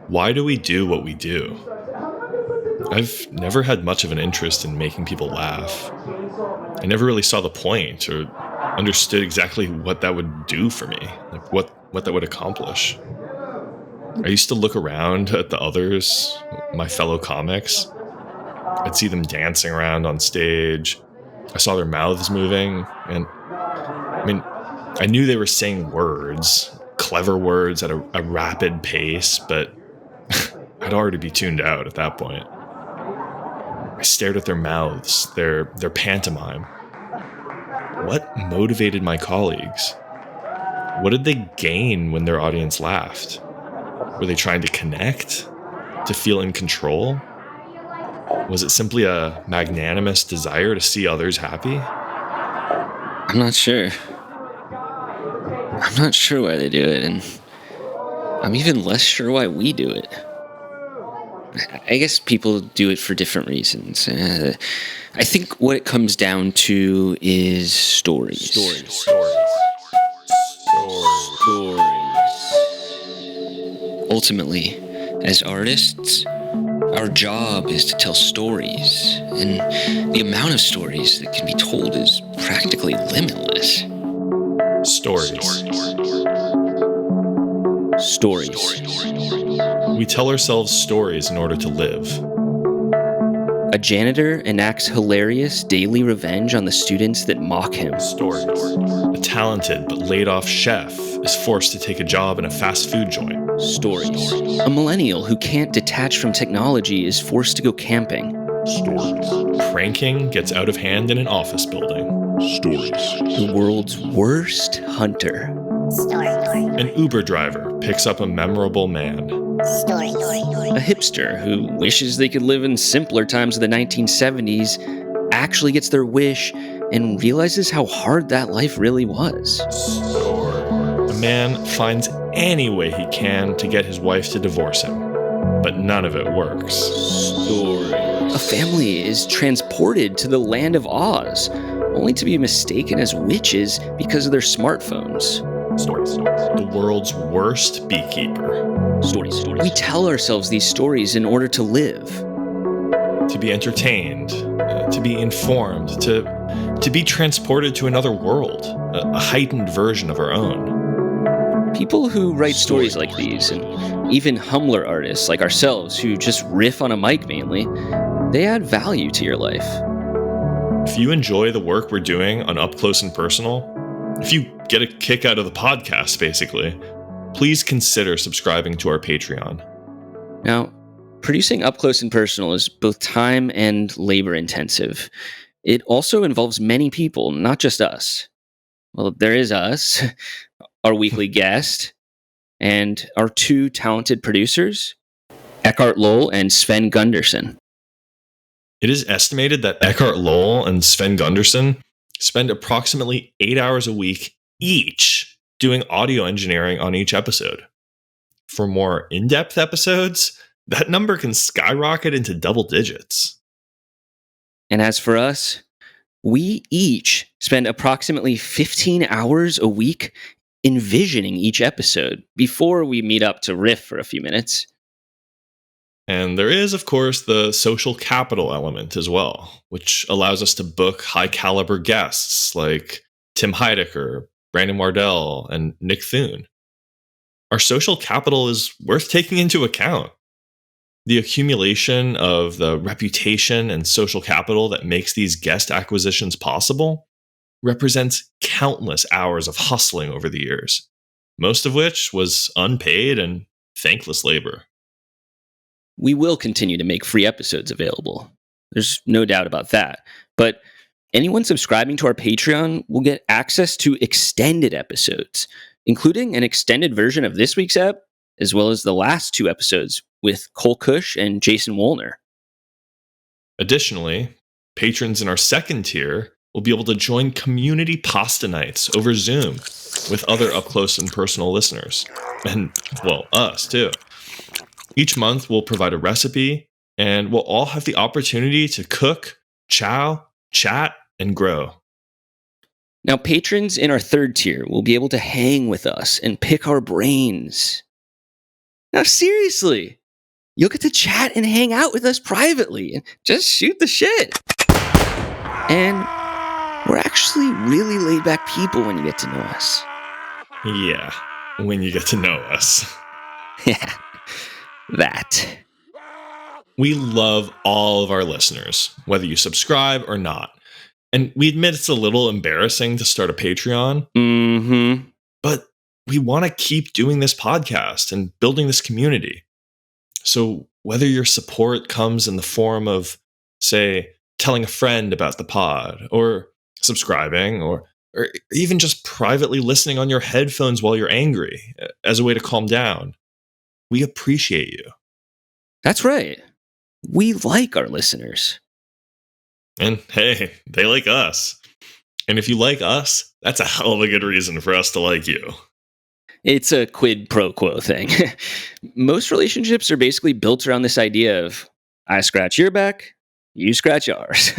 Why do we do what we do? I've never had much of an interest in making people laugh. I never really saw the point or understood exactly what that would do for me, like what that would accomplish. I used to look around at the others, my fellow comics. I'd see them dancing around on stage. I saw their mouths moving, and I mean, I knew they were saying words, clever words at a rapid pace, but I'd already be tuned out at that point. I stared at their mouths, their pantomime. What motivated my colleagues? What did they gain when their audience laughed? Were they trying to connect? To feel in control? Was it simply a magnanimous desire to see others happy? I'm not sure. I'm not sure why they do it, and I'm even less sure why we do it. I guess people do it for different reasons. I think what it comes down to is stories. Ultimately, as artists, our job is to tell stories, and the amount of stories that can be told is practically limitless. Stories. We tell ourselves stories in order to live. A janitor enacts hilarious daily revenge on the students that mock him. Stories. A talented but laid-off chef is forced to take a job in a fast food joint. Stories. A millennial who can't detach from technology is forced to go camping. Stories. Pranking gets out of hand in an office building. Stories. The world's worst hunter. An Uber driver picks up a memorable man. A hipster who wishes they could live in simpler times of the 1970s actually gets their wish and realizes how hard that life really was. A man finds any way he can to get his wife to divorce him, but none of it works. A family is transported to the land of Oz, only to be mistaken as witches because of their smartphones. Stories. The world's worst beekeeper. Stories. We tell ourselves these stories in order to live. To be entertained, to be informed, to be transported to another world, a heightened version of our own. People who write stories like these, and even humbler artists like ourselves who just riff on a mic mainly, they add value to your life. If you enjoy the work we're doing on Up Close and Personal, if you get a kick out of the podcast, basically, please consider subscribing to our Patreon. Now, producing Up Close and Personal is both time and labor intensive. It also involves many people, not just us. Well, there is us, our weekly guest, and our two talented producers, Eckhart Lowell and Sven Gunderson. It is estimated that Eckhart Lowell and Sven Gunderson spend approximately 8 hours a week each doing audio engineering on each episode. For more in-depth episodes, that number can skyrocket into double digits. And as for us, we each spend approximately 15 hours a week envisioning each episode before we meet up to riff for a few minutes. And there is, of course, the social capital element as well, which allows us to book high-caliber guests like Tim Heidecker, Brandon Wardell, and Nick Thune. Our social capital is worth taking into account. The accumulation of the reputation and social capital that makes these guest acquisitions possible represents countless hours of hustling over the years, most of which was unpaid and thankless labor. We will continue to make free episodes available. There's no doubt about that. But anyone subscribing to our Patreon will get access to extended episodes, including an extended version of this week's ep, as well as the last two episodes with Cole Cush and Jason Woolner. Additionally, patrons in our second tier will be able to join community pasta nights over Zoom with other up-close and personal listeners. And, well, us too. Each month we'll provide a recipe, and we'll all have the opportunity to cook, chow, chat, and grow. Now, patrons in our third tier will be able to hang with us and pick our brains. Now, seriously, you'll get to chat and hang out with us privately and just shoot the shit. And we're actually really laid back people when you get to know us. Yeah, when you get to know us. Yeah, that. We love all of our listeners, whether you subscribe or not. And we admit it's a little embarrassing to start a Patreon, Mm-hmm. but we want to keep doing this podcast and building this community. So whether your support comes in the form of, say, telling a friend about the pod, or subscribing, or even just privately listening on your headphones while you're angry as a way to calm down, we appreciate you. That's right. We like our listeners. And hey, they like us. And if you like us, that's a hell of a good reason for us to like you. It's a quid pro quo thing. Most relationships are basically built around this idea of I scratch your back, you scratch ours.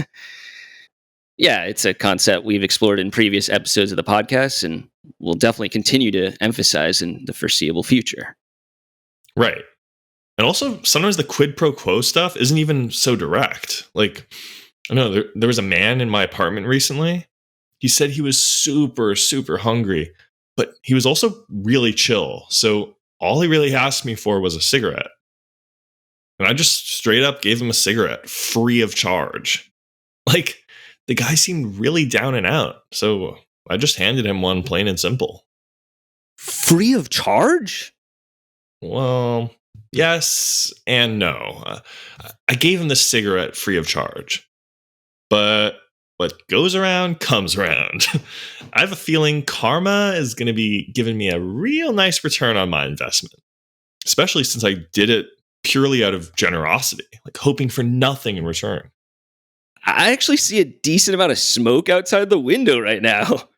Yeah, it's a concept we've explored in previous episodes of the podcast and we'll definitely continue to emphasize in the foreseeable future. Right. And also, sometimes the quid pro quo stuff isn't even so direct. Like, I know there was a man in my apartment recently. He said he was super, super hungry, but he was also really chill. So all he really asked me for was a cigarette. And I just straight up gave him a cigarette free of charge. Like, the guy seemed really down and out. So I just handed him one, plain and simple. Free of charge? Well, yes and no. I gave him the cigarette free of charge. But what goes around comes around. I have a feeling karma is going to be giving me a real nice return on my investment, especially since I did it purely out of generosity, like hoping for nothing in return. I actually see a decent amount of smoke outside the window right now.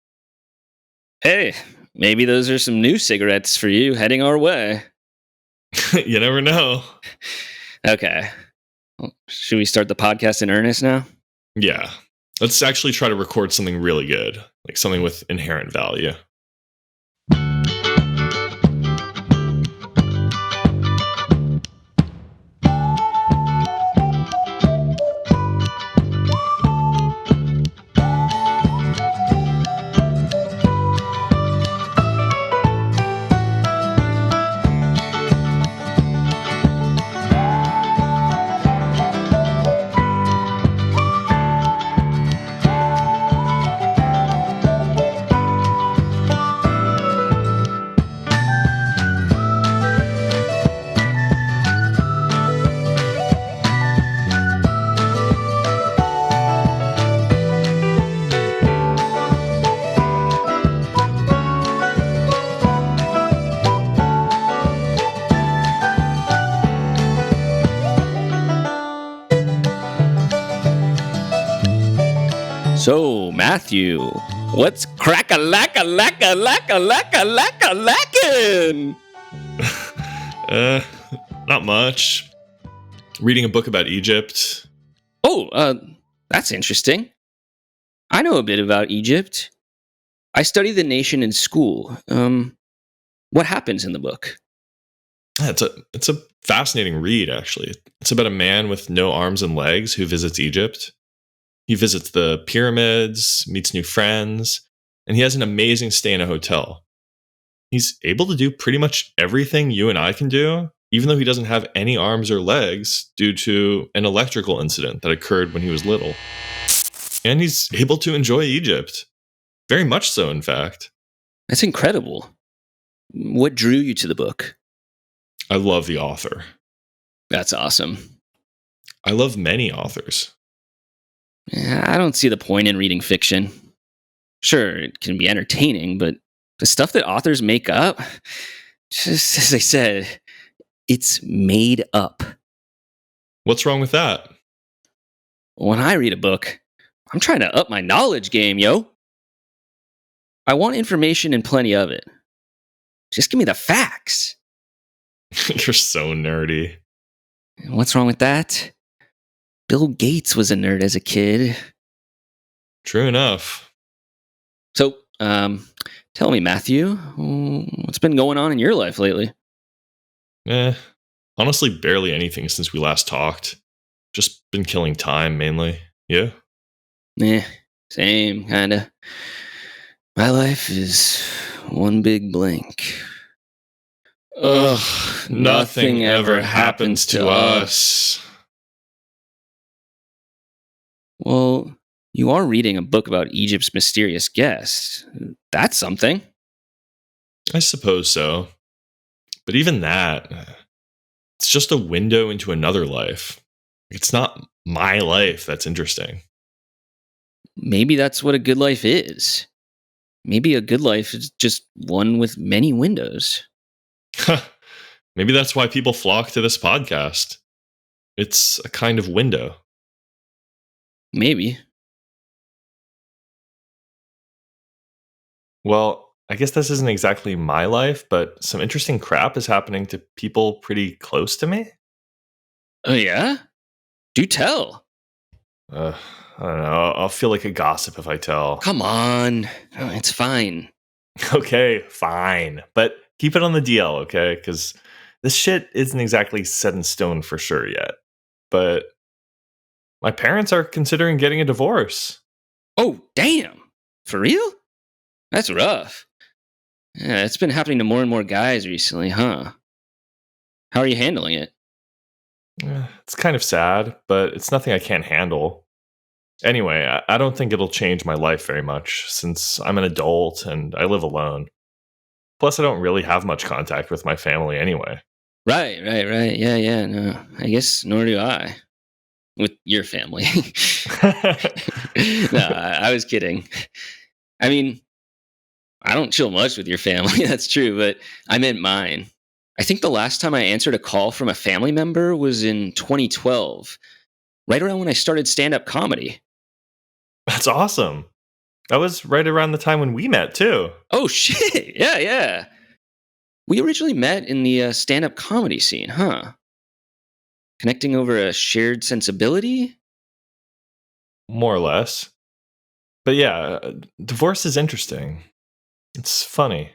Hey, maybe those are some new cigarettes for you heading our way. You never know. Okay. Well, should we start the podcast in earnest now? Yeah. Let's actually try to record something really good, like something with inherent value. So, Matthew, what's crack-a-lack-a-lack-a-lack-a-lack-a-lack-a-lackin'? uh, Not much. Reading a book about Egypt. Oh, that's interesting. I know a bit about Egypt. I studied the nation in school. What happens in the book? Yeah, it's a fascinating read, actually. It's about a man with no arms and legs who visits Egypt. He visits the pyramids, meets new friends, and he has an amazing stay in a hotel. He's able to do pretty much everything you and I can do, even though he doesn't have any arms or legs due to an electrical incident that occurred when he was little. And he's able to enjoy Egypt. Very much so, in fact. That's incredible. What drew you to the book? I love the author. That's awesome. I love many authors. I don't see the point in reading fiction. Sure, it can be entertaining, but the stuff that authors make up, just as I said, it's made up. What's wrong with that? When I read a book, I'm trying to up my knowledge game, yo. I want information and plenty of it. Just give me the facts. You're so nerdy. What's wrong with that? Bill Gates was a nerd as a kid. True enough. So, tell me, Matthew, what's been going on in your life lately? Eh, honestly, barely anything since we last talked. Just been killing time mainly. Yeah? Eh, same, kinda. My life is one big blank. Ugh, Ugh, nothing nothing ever ever happens happens to to us. us. Well, you are reading a book about Egypt's mysterious guests. That's something. I suppose so. But even that, it's just a window into another life. It's not my life that's interesting. Maybe that's what a good life is. Maybe a good life is just one with many windows. Maybe that's why people flock to this podcast. It's a kind of window. Maybe. Well, I guess this isn't exactly my life, but some interesting crap is happening to people pretty close to me. Oh, yeah? Do tell. I don't know. I'll feel like a gossip if I tell. Come on. Oh, it's fine. Okay, fine. But keep it on the DL, okay? Because this shit isn't exactly set in stone for sure yet. But my parents are considering getting a divorce. Oh, damn. For real? That's rough. Yeah, it's been happening to more and more guys recently, huh? How are you handling it? It's kind of sad, but it's nothing I can't handle. Anyway, I don't think it'll change my life very much since I'm an adult and I live alone. Plus, I don't really have much contact with my family anyway. Right. Yeah. No, I guess nor do I. With your family. No, I was kidding. I mean, I don't chill much with your family, that's true, but I meant mine. I think the last time I answered a call from a family member was in 2012, right around when I started stand up comedy. That's awesome. That was right around the time when we met, too. Oh, shit. Yeah. We originally met in the stand up comedy scene, huh? Connecting over a shared sensibility? More or less. But yeah, divorce is interesting. It's funny.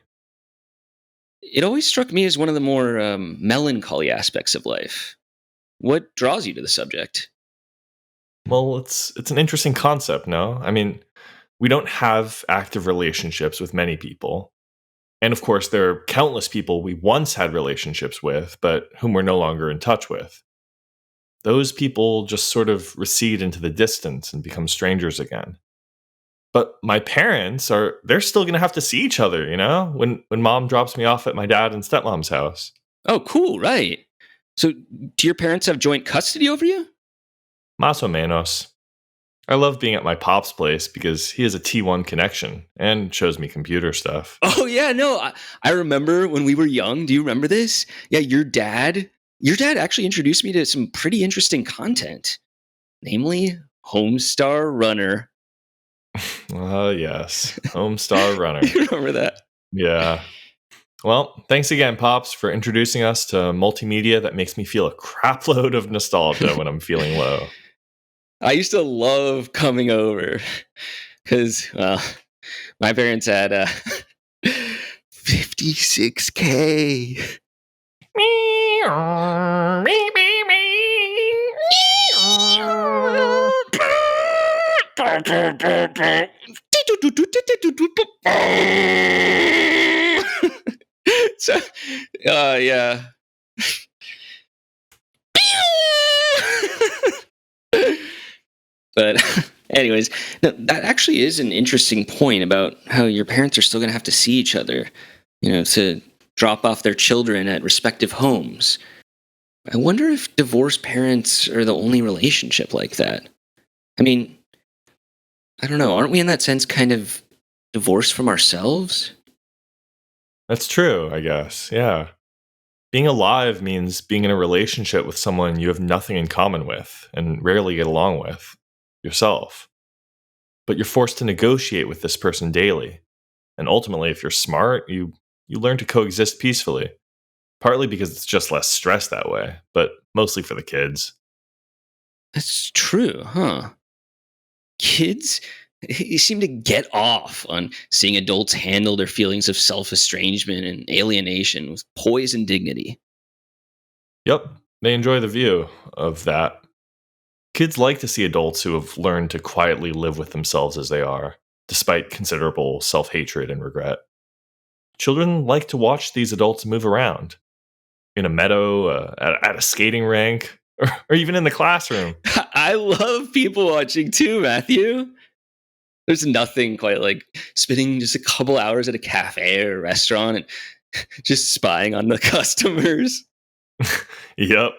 It always struck me as one of the more melancholy aspects of life. What draws you to the subject? Well, it's an interesting concept, no? I mean, we don't have active relationships with many people. And of course, there are countless people we once had relationships with, but whom we're no longer in touch with. Those people just sort of recede into the distance and become strangers again. But my parents they're still going to have to see each other, when mom drops me off at my dad and stepmom's house. Oh, cool, right. So, do your parents have joint custody over you? Más o menos. I love being at my pop's place because he has a T1 connection and shows me computer stuff. Oh, yeah, no. I remember when we were young. Do you remember this? Yeah, your dad actually introduced me to some pretty interesting content, namely Homestar Runner. Yes. Homestar Runner. You remember that? Yeah. Well, thanks again, Pops, for introducing us to multimedia that makes me feel a crapload of nostalgia when I'm feeling low. I used to love coming over because, well, my parents had 56K. So, yeah. But, anyways, no, that actually is an interesting point about how your parents are still going to have to see each other, to drop off their children at respective homes. I wonder if divorced parents are the only relationship like that. I mean, I don't know. Aren't we in that sense kind of divorced from ourselves? That's true, I guess. Yeah. Being alive means being in a relationship with someone you have nothing in common with and rarely get along with, yourself. But you're forced to negotiate with this person daily. And ultimately, if you're smart, you learn to coexist peacefully. Partly because it's just less stress that way, but mostly for the kids. That's true, huh? Kids, you seem to get off on seeing adults handle their feelings of self estrangement and alienation with poise and dignity. Yep, they enjoy the view of that. Kids like to see adults who have learned to quietly live with themselves as they are, despite considerable self hatred and regret. Children like to watch these adults move around in a meadow, at a skating rink, or even in the classroom. I love people watching too, Matthew. There's nothing quite like spending just a couple hours at a cafe or a restaurant and just spying on the customers. Yep.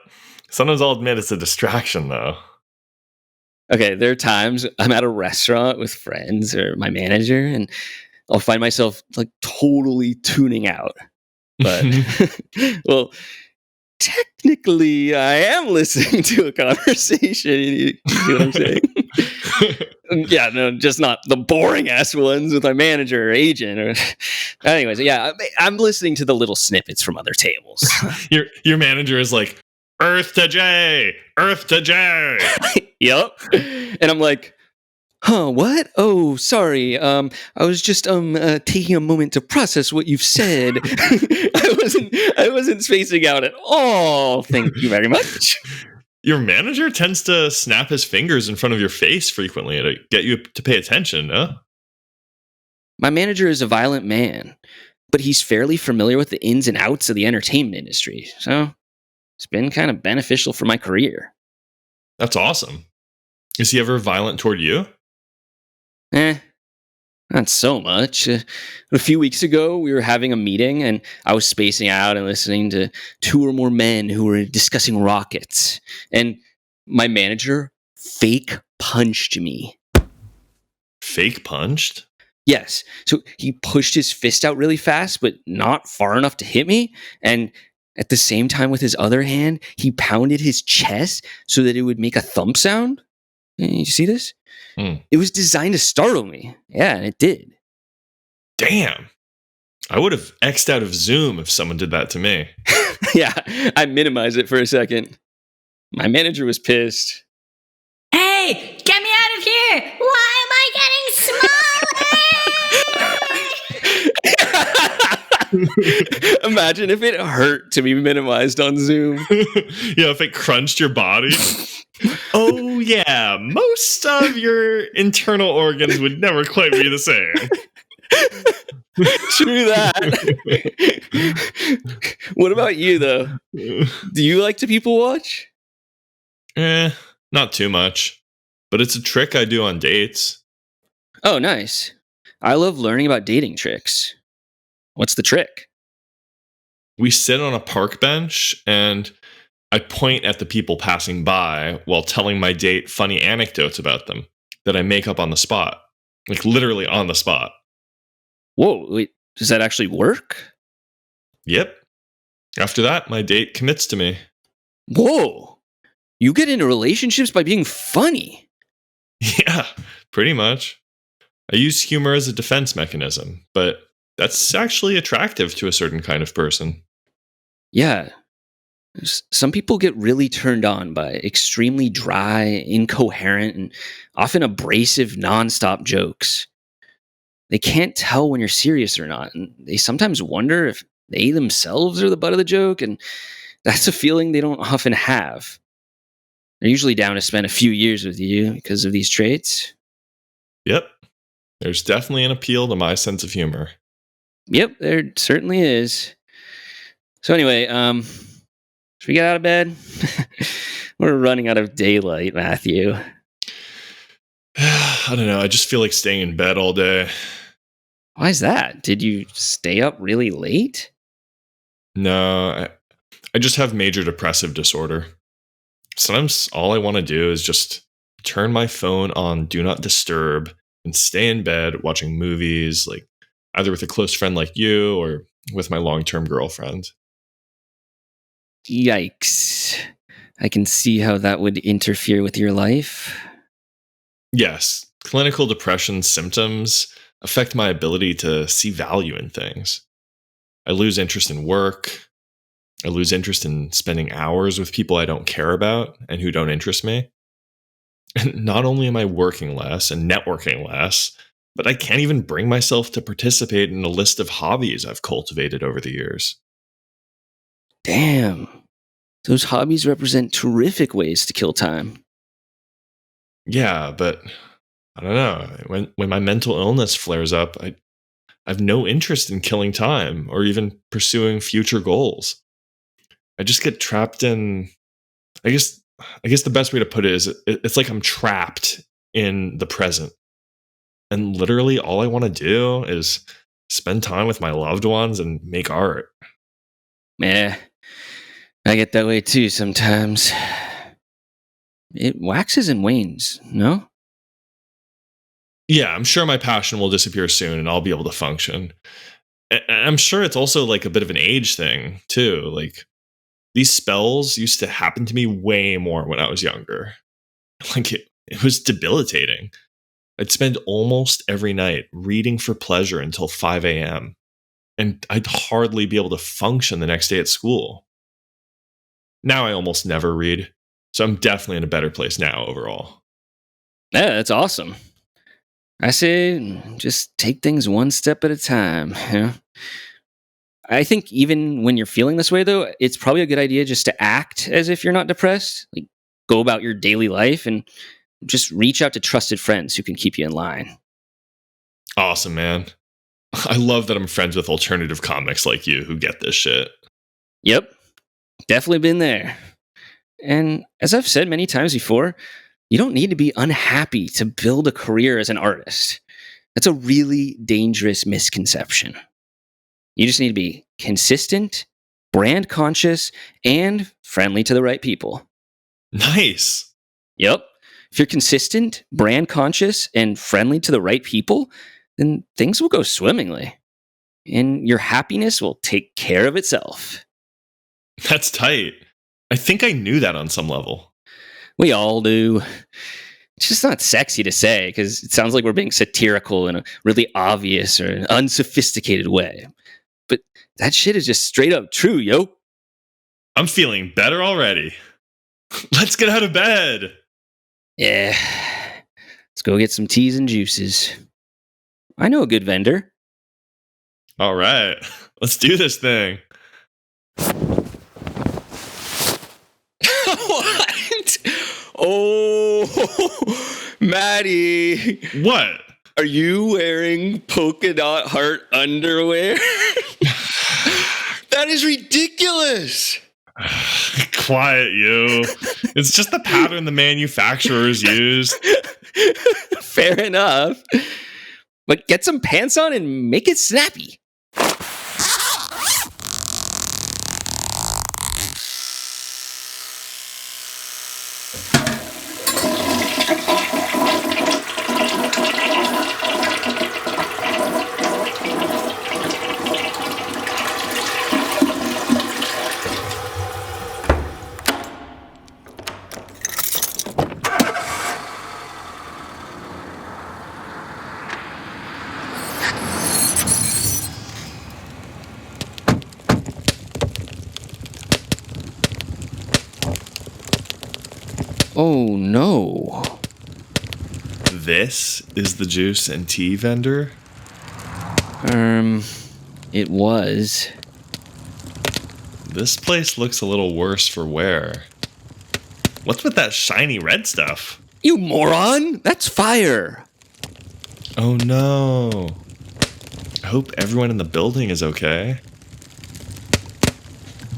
Sometimes I'll admit it's a distraction, though. Okay, there are times I'm at a restaurant with friends or my manager, and I'll find myself like totally tuning out. But, well, technically, I am listening to a conversation. You see what I'm saying? Yeah, no, just not the boring ass ones with my manager or agent. Or, anyways, yeah, I'm listening to the little snippets from other tables. Your manager is like, Earth to J, Earth to J. Yep, and I'm like, huh, what? Oh, sorry. I was just taking a moment to process what you've said. I wasn't spacing out at all. Thank you very much. Your manager tends to snap his fingers in front of your face frequently to get you to pay attention, no? My manager is a violent man, but he's fairly familiar with the ins and outs of the entertainment industry. So it's been kind of beneficial for my career. That's awesome. Is he ever violent toward you? Not so much. A few weeks ago, we were having a meeting, and I was spacing out and listening to two or more men who were discussing rockets. And my manager fake punched me. Fake punched? Yes. So he pushed his fist out really fast, but not far enough to hit me. And at the same time, with his other hand, he pounded his chest so that it would make a thump sound. You see this? It was designed to startle me. Yeah, and it did. Damn. I would have X'd out of Zoom if someone did that to me. Yeah, I minimized it for a second. My manager was pissed. Hey, get me out of here! Why am I getting smaller? Imagine if it hurt to be minimized on Zoom. Yeah, if it crunched your body. Oh, yeah. Most of your internal organs would never quite be the same. True that. What about you, though? Do you like to people watch? Not too much. But it's a trick I do on dates. Oh, nice. I love learning about dating tricks. What's the trick? We sit on a park bench and I point at the people passing by while telling my date funny anecdotes about them that I make up on the spot. Like literally on the spot. Whoa, wait, does that actually work? Yep. After that, my date commits to me. Whoa, you get into relationships by being funny. Yeah, pretty much. I use humor as a defense mechanism, but that's actually attractive to a certain kind of person. Yeah. Some people get really turned on by extremely dry, incoherent, and often abrasive nonstop jokes. They can't tell when you're serious or not, and they sometimes wonder if they themselves are the butt of the joke, and that's a feeling they don't often have. They're usually down to spend a few years with you because of these traits. Yep. There's definitely an appeal to my sense of humor. Yep, there certainly is. So anyway, should we get out of bed? We're running out of daylight, Matthew. I don't know. I just feel like staying in bed all day. Why is that? Did you stay up really late? No, I just have major depressive disorder. Sometimes all I want to do is just turn my phone on Do Not Disturb and stay in bed watching movies, like either with a close friend like you or with my long-term girlfriend. Yikes. I can see how that would interfere with your life. Yes, clinical depression symptoms affect my ability to see value in things. I lose interest in work. I lose interest in spending hours with people I don't care about and who don't interest me. And not only am I working less and networking less, but I can't even bring myself to participate in a list of hobbies I've cultivated over the years. Damn. Those hobbies represent terrific ways to kill time. Yeah, but I don't know. When my mental illness flares up, I have no interest in killing time or even pursuing future goals. I just get trapped in. I guess. I guess the best way to put it is it's like I'm trapped in the present, and literally all I want to do is spend time with my loved ones and make art. Yeah, I get that way too sometimes. It waxes and wanes, no? Yeah, I'm sure my passion will disappear soon, and I'll be able to function. I'm sure it's also like a bit of an age thing too. Like these spells used to happen to me way more when I was younger. Like it was debilitating. I'd spend almost every night reading for pleasure until 5 a.m. and I'd hardly be able to function the next day at school. Now I almost never read, so I'm definitely in a better place now overall. Yeah, that's awesome. I say just take things one step at a time. I think even when you're feeling this way, though, it's probably a good idea just to act as if you're not depressed. Like, go about your daily life and just reach out to trusted friends who can keep you in line. Awesome, man. I love that I'm friends with alternative comics like you who get this shit. Yep, definitely been there. And as I've said many times before, you don't need to be unhappy to build a career as an artist. That's a really dangerous misconception. You just need to be consistent, brand conscious, and friendly to the right people. Nice. Yep. If you're consistent, brand conscious, and friendly to the right people, then things will go swimmingly. And your happiness will take care of itself. That's tight. I think I knew that on some level. We all do. It's just not sexy to say because it sounds like we're being satirical in a really obvious or an unsophisticated way. But that shit is just straight up true, yo. I'm feeling better already. Let's get out of bed. Yeah. Let's go get some teas and juices. I know a good vendor. All right. Let's do this thing. What? Oh, Maddie. What? Are you wearing polka dot heart underwear? That is ridiculous. Quiet, you. It's just the pattern the manufacturers used. Fair enough. But get some pants on and make it snappy. Oh no. This is the juice and tea vendor? It was. This place looks a little worse for wear. What's with that shiny red stuff? You moron! That's fire! Oh no. I hope everyone in the building is okay.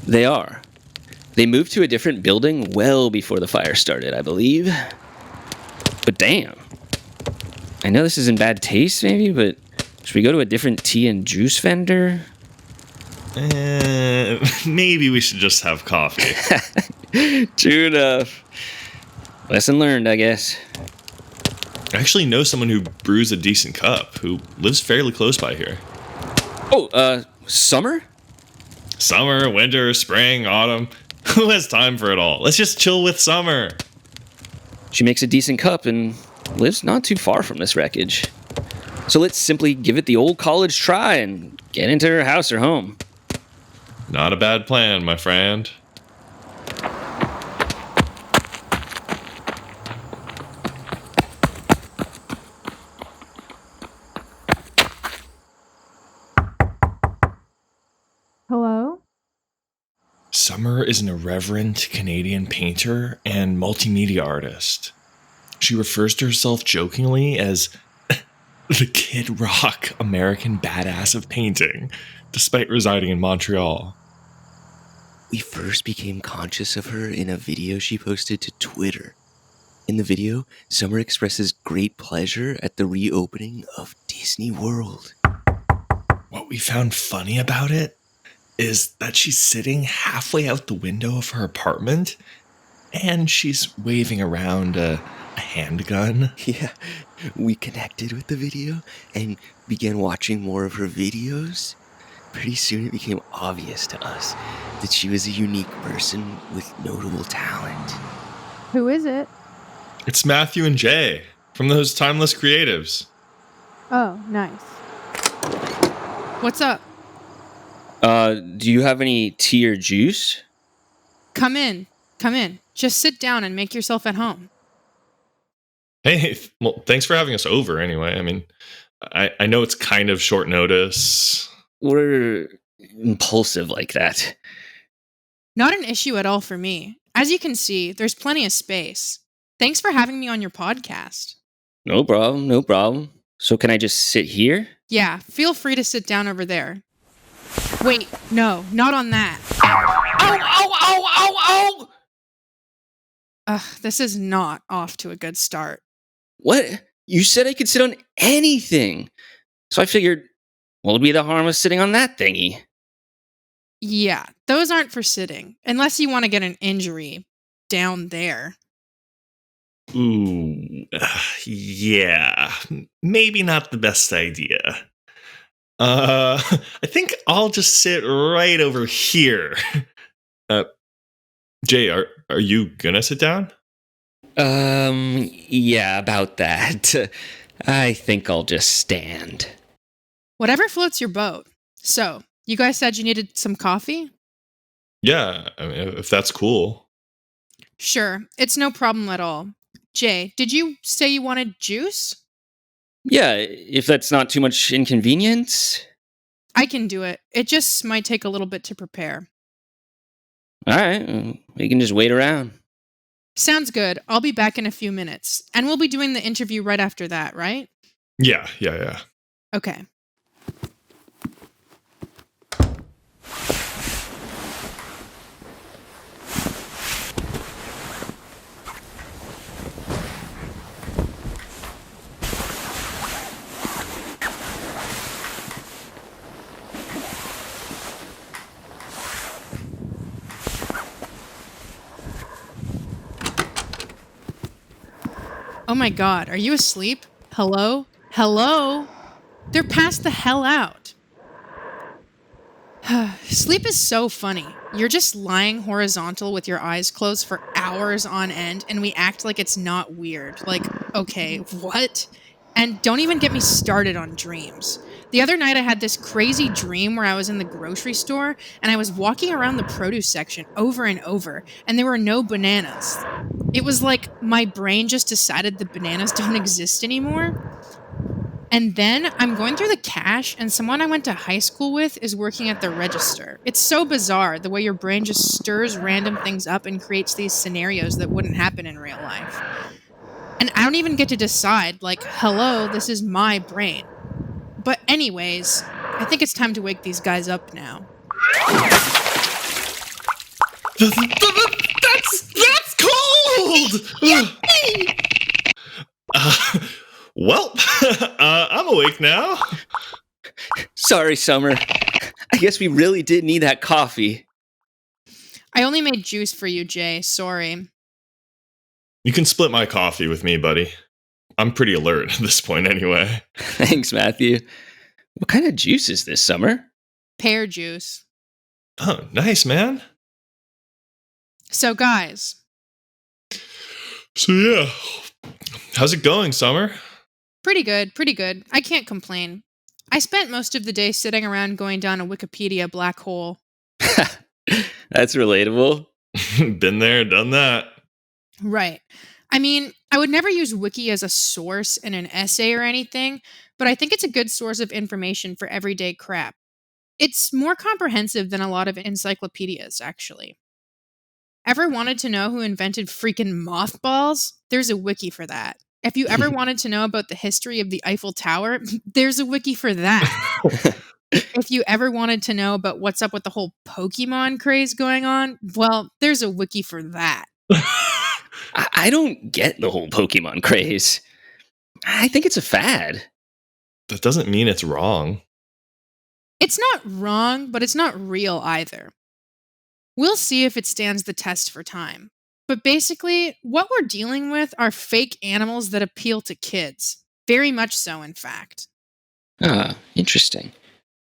They are. They moved to a different building well before the fire started, I believe. But damn. I know this is in bad taste, maybe, but should we go to a different tea and juice vendor? Maybe we should just have coffee. True enough. Lesson learned, I guess. I actually know someone who brews a decent cup, who lives fairly close by here. Oh, Summer? Summer, winter, spring, autumn. Who has time for it all? Let's just chill with Summer. She makes a decent cup and lives not too far from this wreckage. So let's simply give it the old college try and get into her house or home. Not a bad plan, my friend. Summer is an irreverent Canadian painter and multimedia artist. She refers to herself jokingly as the Kid Rock American badass of painting, despite residing in Montreal. We first became conscious of her in a video she posted to Twitter. In the video, Summer expresses great pleasure at the reopening of Disney World. What we found funny about it is that she's sitting halfway out the window of her apartment and she's waving around a handgun. Yeah, we connected with the video and began watching more of her videos. Pretty soon it became obvious to us that she was a unique person with notable talent. Who is it? It's Matthew and Jay from those Timeless Creatives. Oh, nice. What's up? Do you have any tea or juice? Come in. Come in. Just sit down and make yourself at home. Hey, well, thanks for having us over anyway. I mean, I know it's kind of short notice. We're impulsive like that. Not an issue at all for me. As you can see, there's plenty of space. Thanks for having me on your podcast. No problem, no problem. So can I just sit here? Yeah, feel free to sit down over there. Wait, no, not on that. Ow! This is not off to a good start. What? You said I could sit on anything. So I figured, what would be the harm of sitting on that thingy? Yeah, those aren't for sitting, unless you want to get an injury down there. Ooh, yeah, maybe not the best idea. I think I'll just sit right over here. Jay, are you gonna sit down? Yeah, about that. I think I'll just stand. Whatever floats your boat. So, you guys said you needed some coffee? Yeah, I mean, if that's cool. Sure, it's no problem at all. Jay, did you say you wanted juice? Yeah, if that's not too much inconvenience. I can do it. It just might take a little bit to prepare. All right, we can just wait around. Sounds good. I'll be back in a few minutes. And we'll be doing the interview right after that, right? Yeah. Okay. Oh my god, are you asleep? Hello? Hello? They're passed the hell out. Sleep is so funny. You're just lying horizontal with your eyes closed for hours on end, and we act like it's not weird. Like, okay, what? And don't even get me started on dreams. The other night I had this crazy dream where I was in the grocery store, and I was walking around the produce section over and over, and there were no bananas. It was like my brain just decided the bananas don't exist anymore. And then I'm going through the cash, and someone I went to high school with is working at the register. It's so bizarre the way your brain just stirs random things up and creates these scenarios that wouldn't happen in real life. And I don't even get to decide, like, hello, this is my brain. But anyways, I think it's time to wake these guys up now. That's cold! Well, I'm awake now. Sorry, Summer. I guess we really did need that coffee. I only made juice for you, Jay. Sorry. You can split my coffee with me, buddy. I'm pretty alert at this point anyway. Thanks, Matthew. What kind of juice is this, Summer? Pear juice. Oh, nice, man. So, guys. So, yeah. How's it going, Summer? Pretty good, pretty good. I can't complain. I spent most of the day sitting around going down a Wikipedia black hole. That's relatable. Been there, done that. Right. I mean, I would never use Wiki as a source in an essay or anything, but I think it's a good source of information for everyday crap. It's more comprehensive than a lot of encyclopedias, actually. Ever wanted to know who invented freaking mothballs? There's a wiki for that. If you ever wanted to know about the history of the Eiffel Tower, there's a wiki for that. If you ever wanted to know about what's up with the whole Pokemon craze going on, well, there's a wiki for that. I don't get the whole Pokemon craze. I think it's a fad. That doesn't mean it's wrong. It's not wrong, but it's not real either. We'll see if it stands the test for time. But basically, what we're dealing with are fake animals that appeal to kids. Very much so, in fact. Ah, interesting.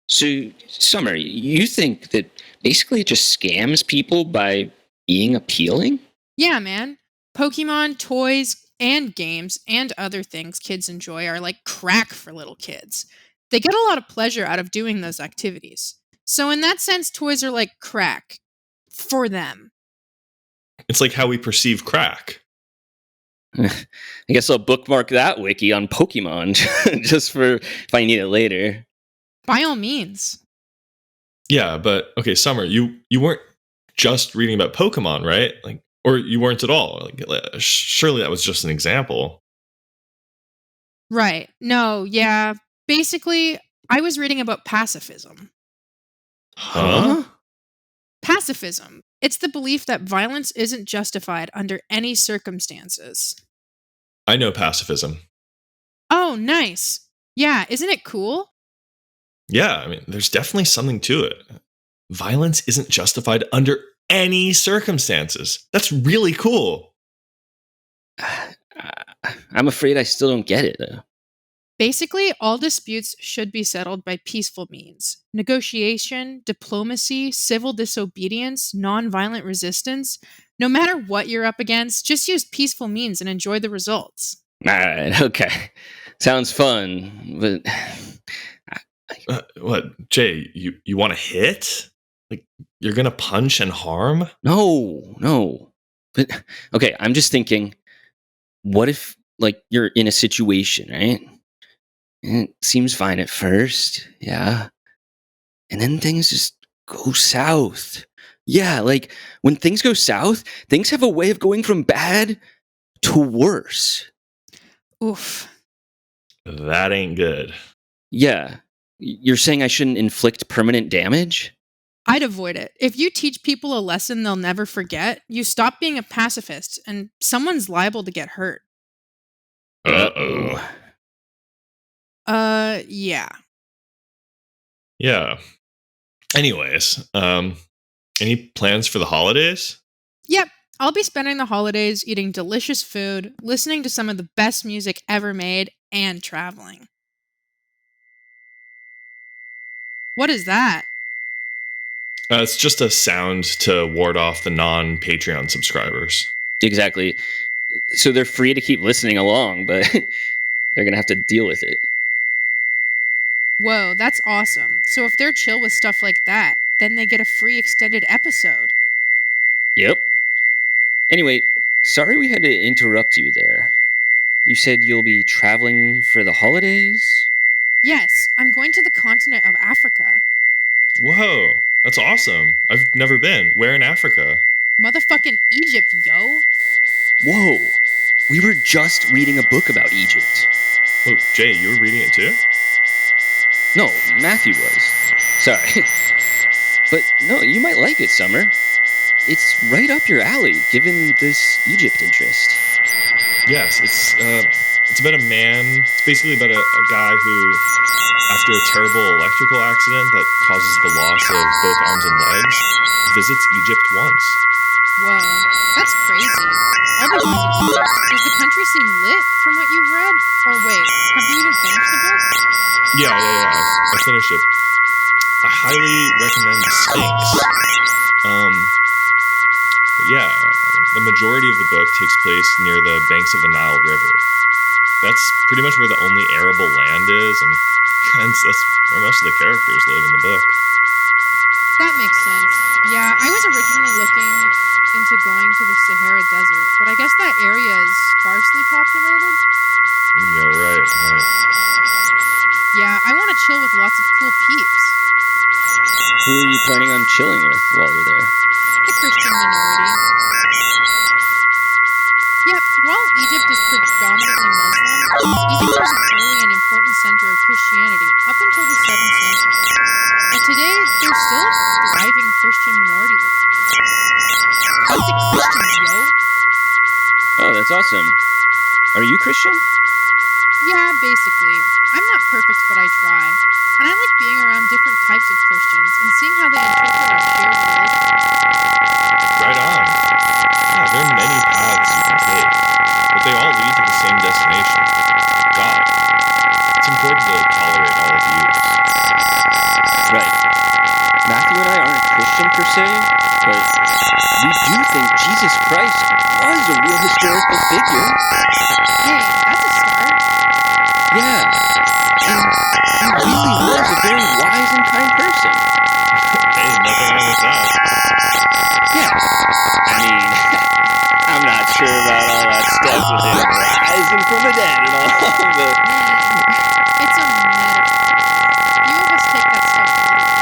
So, Summer, you think that basically it just scams people by being appealing? Yeah, man. Pokemon, toys, and games, and other things kids enjoy are like crack for little kids. They get a lot of pleasure out of doing those activities. So, in that sense, toys are like crack. For them. It's like how we perceive crack. I guess I'll bookmark that wiki on Pokemon just for if I need it later. By all means. Yeah, but okay, Summer, you weren't just reading about Pokemon, right? Like, or you weren't at all. Like, surely that was just an example. Right. No, yeah. Basically, I was reading about pacifism. Huh? Pacifism. It's the belief that violence isn't justified under any circumstances. I know pacifism. Oh, nice. Yeah, isn't it cool? Yeah, I mean, there's definitely something to it. Violence isn't justified under any circumstances. That's really cool. I'm afraid I still don't get it, though. Basically, all disputes should be settled by peaceful means. Negotiation, diplomacy, civil disobedience, nonviolent resistance. No matter what you're up against, just use peaceful means and enjoy the results. All right, okay. Sounds fun, but... What, Jay, you want to hit? Like, you're going to punch and harm? No. But, okay, I'm just thinking, what if, like, you're in a situation, right? And it seems fine at first, yeah. And then things just go south. Yeah, like, when things go south, things have a way of going from bad to worse. Oof. That ain't good. Yeah. You're saying I shouldn't inflict permanent damage? I'd avoid it. If you teach people a lesson they'll never forget, you stop being a pacifist, and someone's liable to get hurt. Uh-oh. Yeah. Yeah. Anyways, any plans for the holidays? Yep. I'll be spending the holidays eating delicious food, listening to some of the best music ever made, and traveling. What is that? It's just a sound to ward off the non-Patreon subscribers. Exactly. So they're free to keep listening along, but they're going to have to deal with it. Whoa, that's awesome. So if they're chill with stuff like that, then they get a free extended episode. Yep. Anyway, sorry we had to interrupt you there. You said you'll be traveling for the holidays? Yes, I'm going to the continent of Africa. Whoa, that's awesome. I've never been. Where in Africa? Motherfucking Egypt, yo. Whoa. We were just reading a book about Egypt. Oh, Jay, you were reading it too? No, Matthew was. Sorry. But no, you might like it, Summer. It's right up your alley, given this Egypt interest. Yes, it's about a man. It's basically about a guy who, after a terrible electrical accident that causes the loss of both arms and legs, visits Egypt once. Whoa, that's crazy. I'll be going to Egypt. Does the country seem lit from what you've read? Or wait, have you even finished the book? Yeah. I finished it. I highly recommend Sphinx. Yeah, the majority of the book takes place near the banks of the Nile River. That's pretty much where the only arable land is, and hence that's where most of the characters live in the book. That makes sense. Yeah, I was originally looking into going to the Sahara Desert, but I guess that area is sparsely populated. Yeah, right. Yeah, I want to chill with lots of cool peeps. Who are you planning on chilling with while you're there? The Christian minority. Yep, while Egypt is predominantly Muslim, Egypt was an early and important center of Christianity up until the 7th century. And today, there's still a thriving Christian minority living there. Coptic Christians, yo! Oh, that's awesome. Are you Christian? Yeah, basically. I'm not perfect, but I try. And I like being around different types of Christians and seeing how they interpret our shared religion. Right on. Yeah, there are many paths you can take, but they all lead to the same destination, God. It's important to tolerate all views. Right. Matthew and I aren't Christian per se, but we do think Jesus Christ was a real historical figure. Hey, that's a start. Yeah. And he really was a very wise and kind person. Hey, nothing wrong with that. Yeah. I mean, I'm not sure about all that stuff with him rising from the dead and all, but It's a metaphor. Few of us take that stuff literally.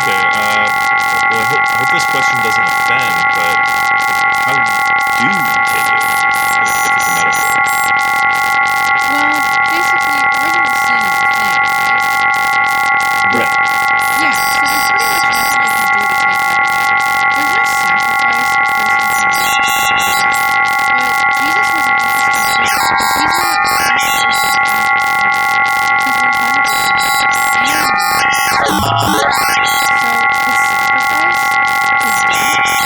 Okay, well, I hope this question doesn't offend, but how do you take it if it's a metaphor? Well, basically, original sin is a thing, right? Right. Yeah, so there's pretty much nothing you can do to take that away. There's no sacrifice a person can make to get rid of that. But Jesus was an interesting figure because he's not half person, half God. He's 100% God and 100% God. So his sacrifice, his death,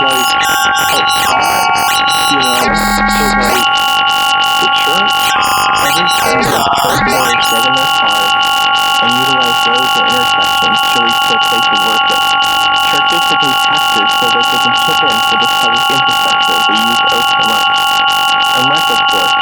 like, outside, you know? So, like, the church, every time those churchgoers get in their cars and utilize roads or intersections to reach their place of worship, churches should pay taxes so that they can chip in for this public infrastructure they use oh so much. Unless, of course,